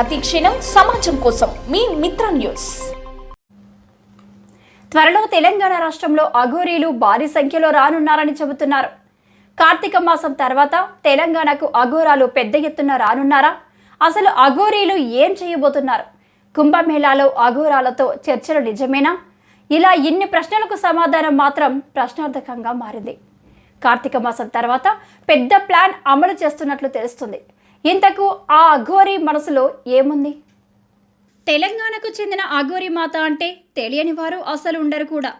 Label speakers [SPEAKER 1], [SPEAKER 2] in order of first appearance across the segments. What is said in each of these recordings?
[SPEAKER 1] ప్రతిక్షణం సమాజం కోసం మీ మిత్ర న్యూస్.
[SPEAKER 2] త్వరలో తెలంగాణ రాష్ట్రంలో అఘోరీలు భారీ సంఖ్యలో రానున్నారని చెబుతున్నారు. కార్తీక మాసం తర్వాత తెలంగాణకు అఘోరాలు పెద్ద ఎత్తున రానున్నారా? అసలు అఘోరీలు ఏం చేయబోతున్నారు? కుంభమేళాలో అఘోరాలతో చర్చలు నిజమేనా? ఇలా ఇన్ని ప్రశ్నలకు సమాధానం మాత్రం ప్రశ్నార్థకంగా మారింది. కార్తీక మాసం తర్వాత పెద్ద ప్లాన్ అమలు చేస్తున్నట్లు తెలుస్తుంది. ఇంతకు ఆ అఘోరీ మనసులో ఏముంది? తెలంగాణకు చెందిన అఘోరీ మాత అంటే తెలియని వారు అసలు ఉండరు కూడా.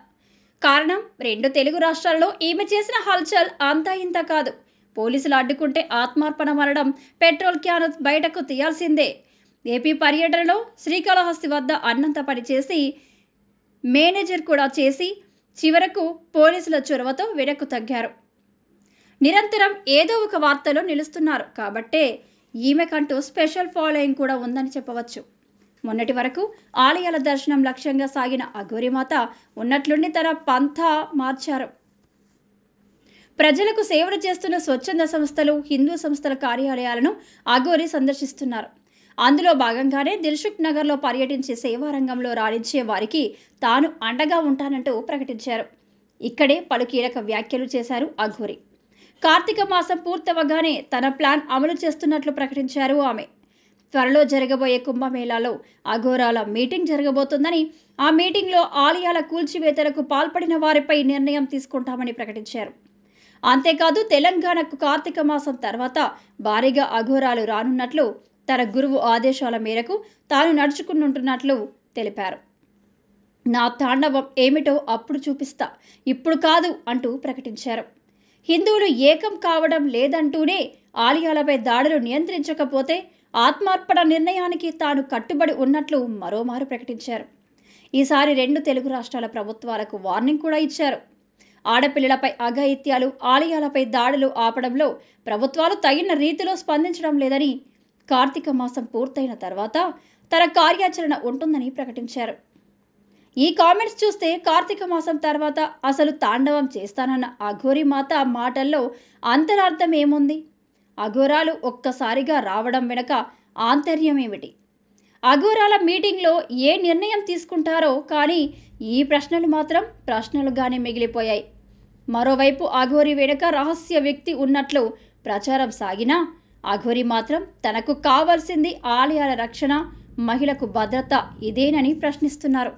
[SPEAKER 2] కారణం, 2 తెలుగు రాష్ట్రాల్లో ఈమె చేసిన హల్చల్ అంతా ఇంత కాదు. పోలీసులు అడ్డుకుంటే ఆత్మార్పణ మరణం, పెట్రోల్ క్యాను బయటకు తీయాల్సిందే. ఏపీ పర్యటనలో శ్రీకాళహస్తి వద్ద అన్నంత పనిచేసి మేనేజర్ కూడా చేసి చివరకు పోలీసుల చొరవతో వెనక్కు తగ్గారు. నిరంతరం ఏదో ఒక వార్తలో నిలుస్తున్నారు కాబట్టే ఈమెకంటూ స్పెషల్ ఫాలోయింగ్ కూడా ఉందని చెప్పవచ్చు. మొన్నటి వరకు ఆలయాల దర్శనం లక్ష్యంగా సాగిన అఘోరీ మాత ఉన్నట్లుండి తన పంథా మార్చారు. ప్రజలకు సేవలు చేస్తున్న స్వచ్ఛంద సంస్థలు, హిందూ సంస్థల కార్యాలయాలను అఘోరీ సందర్శిస్తున్నారు. అందులో భాగంగానే దిల్సుఖ్ నగర్లో పర్యటించి సేవారంగంలో రాణించే వారికి తాను అండగా ఉంటానంటూ ప్రకటించారు. ఇక్కడే పలు కీలక వ్యాఖ్యలు చేశారు అఘోరీ. కార్తీక మాసం పూర్తవగానే తన ప్లాన్ అమలు చేస్తున్నట్లు ప్రకటించారు ఆమె. త్వరలో జరగబోయే కుంభమేళాలో అఘోరాల మీటింగ్ జరగబోతుందని, ఆ మీటింగ్లో ఆలయాల కూల్చివేతలకు పాల్పడిన వారిపై నిర్ణయం తీసుకుంటామని ప్రకటించారు. అంతేకాదు, తెలంగాణకు కార్తీక మాసం తర్వాత భారీగా అఘోరాలు రానున్నట్లు, తన గురువు ఆదేశాల మేరకు తాను నడుచుకుంటున్నట్లు తెలిపారు. నా తాండవం ఏమిటో అప్పుడు చూపిస్తా, ఇప్పుడు కాదు అంటూ ప్రకటించారు. హిందువులు ఏకం కావడం లేదంటూనే ఆలయాలపై దాడులు నియంత్రించకపోతే ఆత్మార్పణ నిర్ణయానికి తాను కట్టుబడి ఉన్నట్లు మరోమారు ప్రకటించారు. ఈసారి 2 తెలుగు రాష్ట్రాల ప్రభుత్వాలకు వార్నింగ్ కూడా ఇచ్చారు. ఆడపిల్లలపై అఘాయిత్యాలు, ఆలయాలపై దాడులు ఆపడంలో ప్రభుత్వాలు తగిన రీతిలో స్పందించడం లేదని, కార్తీక మాసం పూర్తయిన తర్వాత తన కార్యాచరణ ఉంటుందని ప్రకటించారు. ఈ కామెంట్స్ చూస్తే కార్తీక మాసం తర్వాత అసలు తాండవం చేస్తానన్న అఘోరీ మాత మాటల్లో అంతరార్థం ఏముంది? అఘోరాలు ఒక్కసారిగా రావడం వెనుక ఆంతర్యం ఏమిటి? అఘోరాల మీటింగ్లో ఏ నిర్ణయం తీసుకుంటారో కానీ ఈ ప్రశ్నలు మాత్రం ప్రశ్నలుగానే మిగిలిపోయాయి. మరోవైపు అఘోరీ వెనుక రహస్య వ్యక్తి ఉన్నట్లు ప్రచారం సాగినా అఘోరీ మాత్రం తనకు కావాల్సింది ఆలయాల రక్షణ, మహిళకు భద్రత ఇదేనని ప్రశ్నిస్తున్నారు.